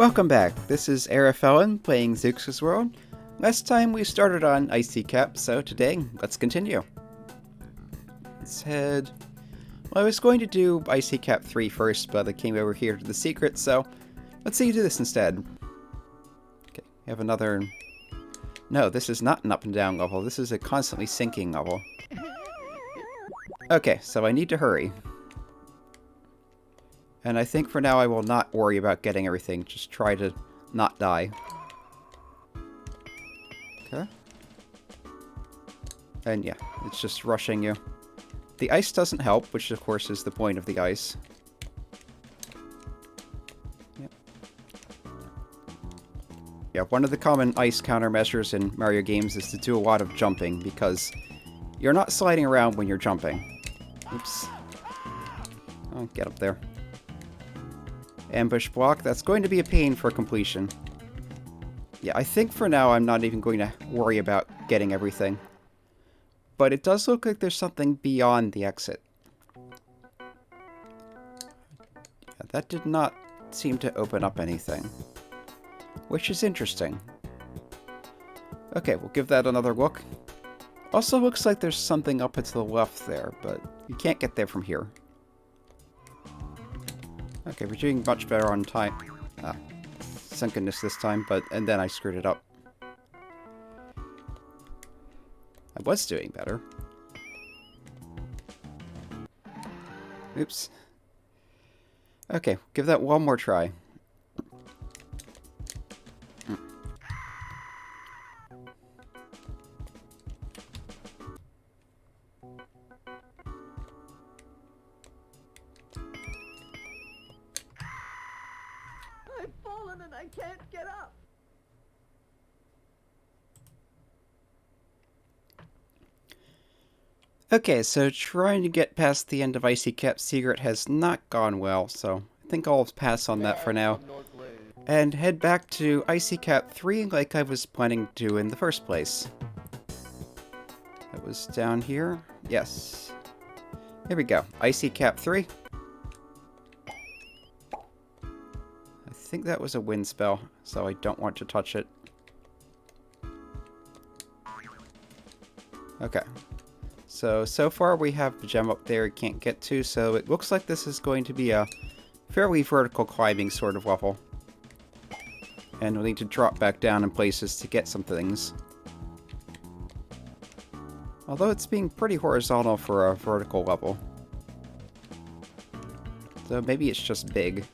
Welcome back. This is Arafellan playing Zeux' World. Last time we started on Icy Cap, so today let's continue. Let's head... Well, I was going to do Icy Cap 3 first, but I came over here to the secret, so let's see you do this instead. Okay, we have another... No, this is not an up and down level. This is a constantly sinking level. Okay, so I need to hurry. And I think for now I will not worry about getting everything. Just try to not die. Okay. And yeah, it's just rushing you. The ice doesn't help, which of course is the point of the ice. Yep. Yeah, one of the common ice countermeasures in Mario games is to do a lot of jumping, because you're not sliding around when you're jumping. Oops. Oh, get up there. Ambush block, that's going to be a pain for completion. Yeah, I think for now I'm not even going to worry about getting everything. But it does look like there's something beyond the exit. Yeah, that did not seem to open up anything. Which is interesting. Okay, we'll give that another look. Also looks like there's something up to the left there, but you can't get there from here. Okay, we're doing much better on time. Sunkenness this time, and then I screwed it up. I was doing better. Oops. Okay, give that one more try. I've fallen and I can't get up. Okay, so trying to get past the end of Icy Cap Secret has not gone well, so I think I'll pass on that for now. And head back to Icy Cap 3 like I was planning to do in the first place. That was down here. Yes. Here we go. Icy Cap 3. I think that was a wind spell, so I don't want to touch it. Okay. So far we have the gem up there we can't get to, so it looks like this is going to be a fairly vertical climbing sort of level. And we'll need to drop back down in places to get some things. Although it's being pretty horizontal for a vertical level. So maybe it's just big.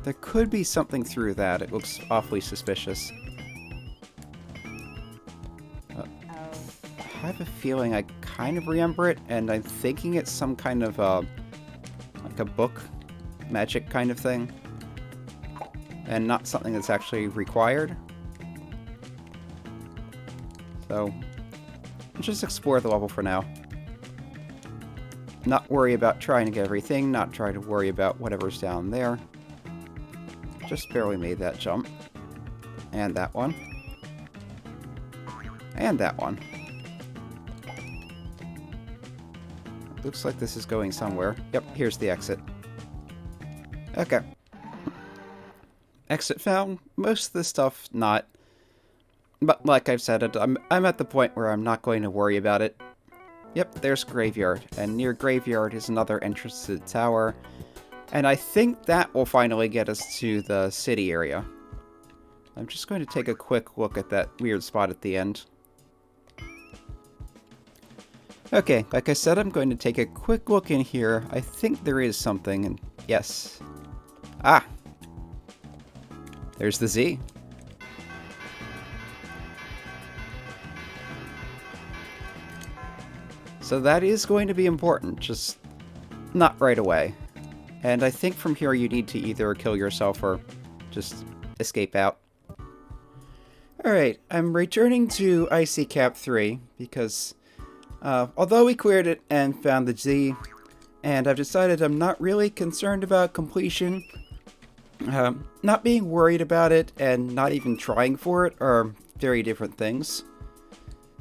There could be something through that. It looks awfully suspicious. I have a feeling I kind of remember it, and I'm thinking it's some kind of like a book magic kind of thing, and not something that's actually required. So let's just explore the level for now. Not worry about trying to get everything, not try to worry about whatever's down there. Just barely made that jump. And that one. And that one. Looks like this is going somewhere. Yep, here's the exit. Okay. Exit found. Most of the stuff not. But like I've said, I'm at the point where I'm not going to worry about it. Yep, there's Graveyard. And near Graveyard is another entrance to the tower. And I think that will finally get us to the city area. I'm just going to take a quick look at that weird spot at the end. Okay, like I said, I'm going to take a quick look in here. I think there is something, and yes. Ah! There's the Z. So that is going to be important, just not right away. And I think from here you need to either kill yourself or just escape out. Alright, I'm returning to Icy Cap 3 because... although we cleared it and found the Z, and I've decided I'm not really concerned about completion, not being worried about it and not even trying for it are very different things.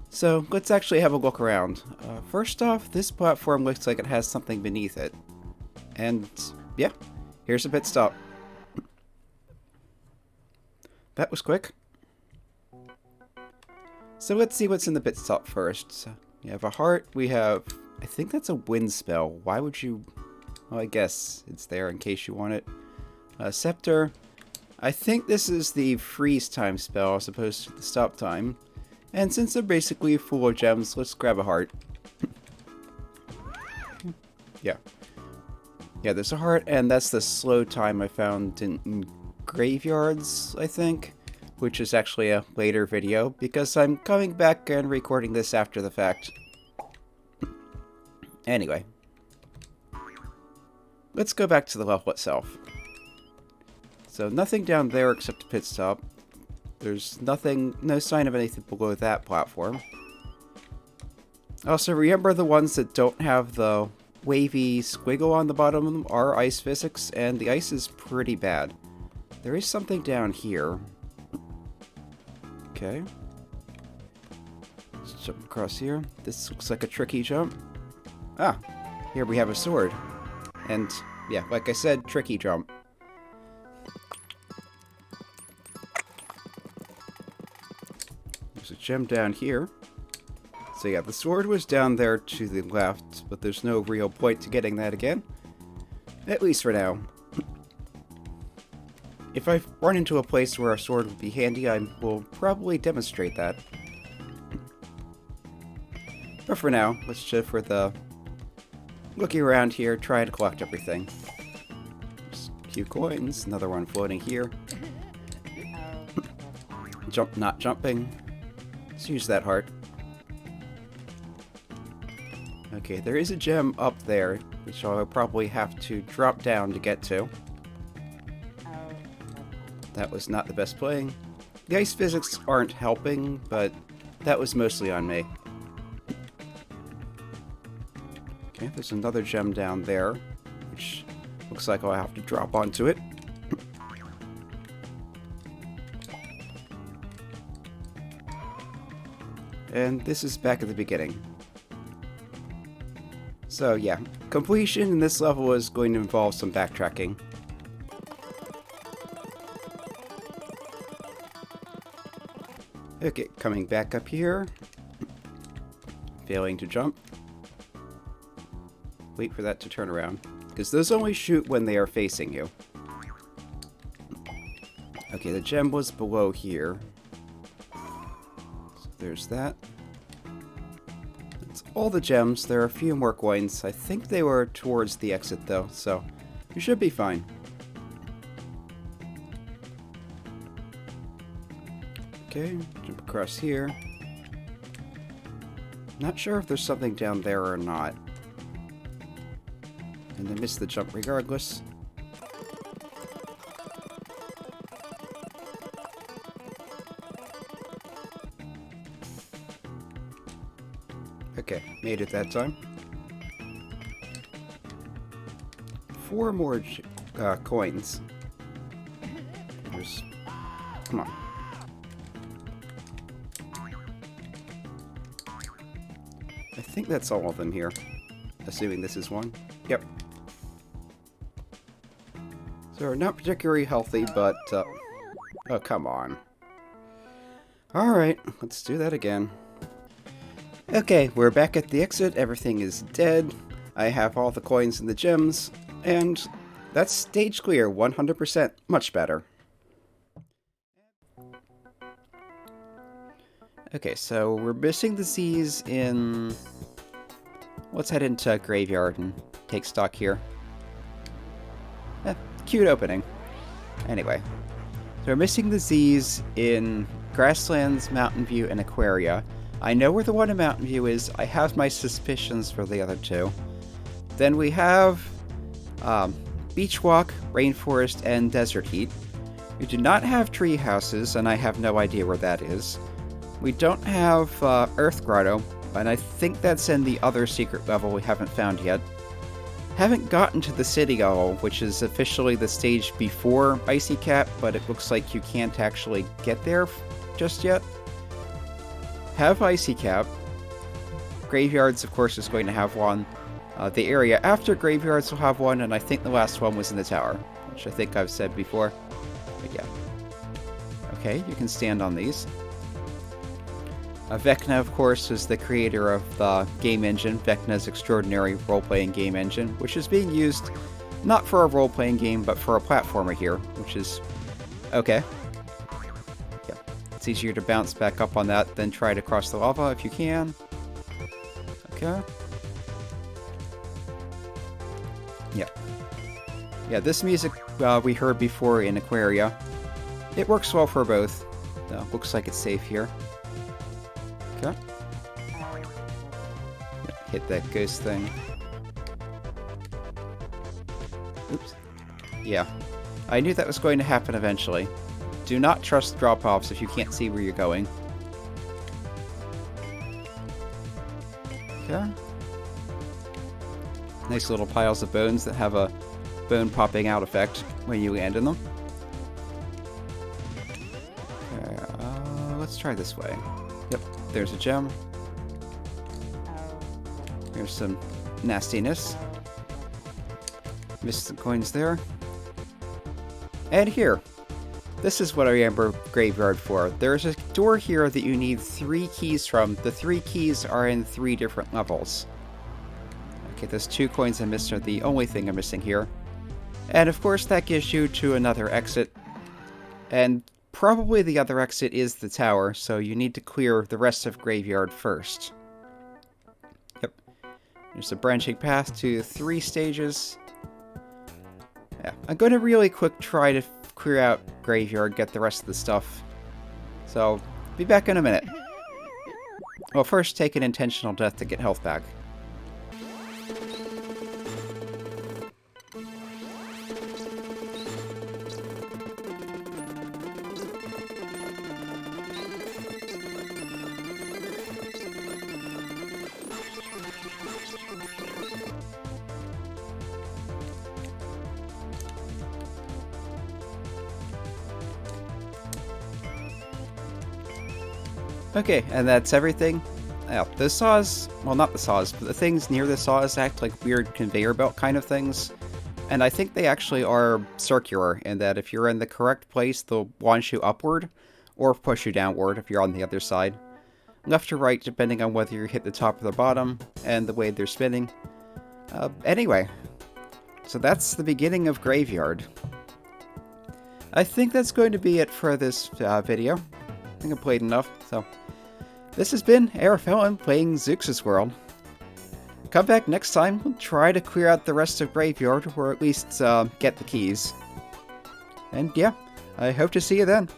So let's actually have a look around. First off, this platform looks like it has something beneath it. And yeah, here's a pit stop. that was quick. So let's see what's in the pit stop first. So we have a heart. We have... I think that's a wind spell. Why would you... Well, I guess it's there in case you want it. Scepter. I think this is the freeze time spell as opposed to the stop time. And since they're basically full of gems, let's grab a heart. Yeah. Yeah, there's a heart, and that's the slow time I found in graveyards, I think. Which is actually a later video, because I'm coming back and recording this after the fact. Anyway. Let's go back to the level itself. So nothing down there except a pit stop. There's nothing, no sign of anything below that platform. Also, remember the ones that don't have the wavy squiggle on the bottom of them are ice physics, and the ice is pretty bad. There is something down here. Okay. Let's jump across here. This looks like a tricky jump. Ah, here we have a sword. And, yeah, like I said, tricky jump. There's a gem down here. So yeah, the sword was down there to the left, but there's no real point to getting that again. At least for now. If I run into a place where a sword would be handy, I will probably demonstrate that. But for now, let's just for the looking around here, try to collect everything. Just a few coins, another one floating here. Jump, not jumping. Let's use that heart. Okay, there is a gem up there, which I'll probably have to drop down to get to. That was not the best playing. The ice physics aren't helping, but that was mostly on me. Okay, there's another gem down there, which looks like I'll have to drop onto it. And this is back at the beginning. So yeah, completion in this level is going to involve some backtracking. Okay, coming back up here. Failing to jump. Wait for that to turn around, because those only shoot when they are facing you. Okay, the gem was below here. So there's that. That's all the gems. There are a few more coins. I think they were towards the exit though, so you should be fine. Okay, jump across here. Not sure if there's something down there or not. And I missed the jump regardless. Okay, made it that time. 4 more coins. There's... Come on. I think that's all of them here. Assuming this is one. Yep. So, not particularly healthy, but... oh, come on. Alright, let's do that again. Okay, we're back at the exit. Everything is dead. I have all the coins and the gems. And that's stage clear, 100%. Much better. Okay, so we're missing the Z's in... Let's head into Graveyard and take stock here. Cute opening. Anyway. So we're missing the Z's in Grasslands, Mountain View, and Aquaria. I know where the one in Mountain View is. I have my suspicions for the other two. Then we have Beach Walk, Rainforest, and Desert Heat. We do not have tree houses, and I have no idea where that is. We don't have Earth Grotto, and I think that's in the other secret level we haven't found yet. Haven't gotten to the city level, which is officially the stage before Icy Cap, but it looks like you can't actually get there just yet. Have Icy Cap. Graveyards, of course, is going to have one. The area after Graveyards will have one, and I think the last one was in the tower, which I think I've said before. But yeah. Okay, you can stand on these. Vecna, of course, is the creator of the game engine, Vecna's Extraordinary Role-Playing Game Engine, which is being used not for a role-playing game, but for a platformer here, which is okay. Yep. It's easier to bounce back up on that than try to cross the lava if you can. Okay. Yeah. Yeah, this music we heard before in Aquaria. It works well for both. Looks like it's safe here. Okay. Hit that ghost thing. Oops. Yeah. I knew that was going to happen eventually. Do not trust drop-offs if you can't see where you're going. Okay. Nice little piles of bones that have a bone popping out effect when you land in them. Okay, let's try this way. Yep, there's a gem. There's some nastiness. Missed some coins there. And here. This is what I remember Graveyard for. There's a door here that you need 3 keys from. The 3 keys are in 3 different levels. Okay, those 2 coins I missed are the only thing I'm missing here. And of course that gives you to another exit. And probably the other exit is the tower, so you need to clear the rest of Graveyard first. Yep. There's a branching path to 3 stages. Yeah, I'm going to really quick try to clear out Graveyard, get the rest of the stuff. So, be back in a minute. Well, first take an intentional death to get health back. Okay, and that's everything. Yeah, the saws, well not the saws, but the things near the saws act like weird conveyor belt kind of things. And I think they actually are circular, in that if you're in the correct place, they'll launch you upward, or push you downward if you're on the other side. Left or right, depending on whether you hit the top or the bottom, and the way they're spinning. Anyway, so that's the beginning of Graveyard. I think that's going to be it for this video. I think I played enough, so... This has been Airfellon playing Zeux' World. Come back next time, we'll try to clear out the rest of Graveyard, or at least get the keys. And yeah, I hope to see you then.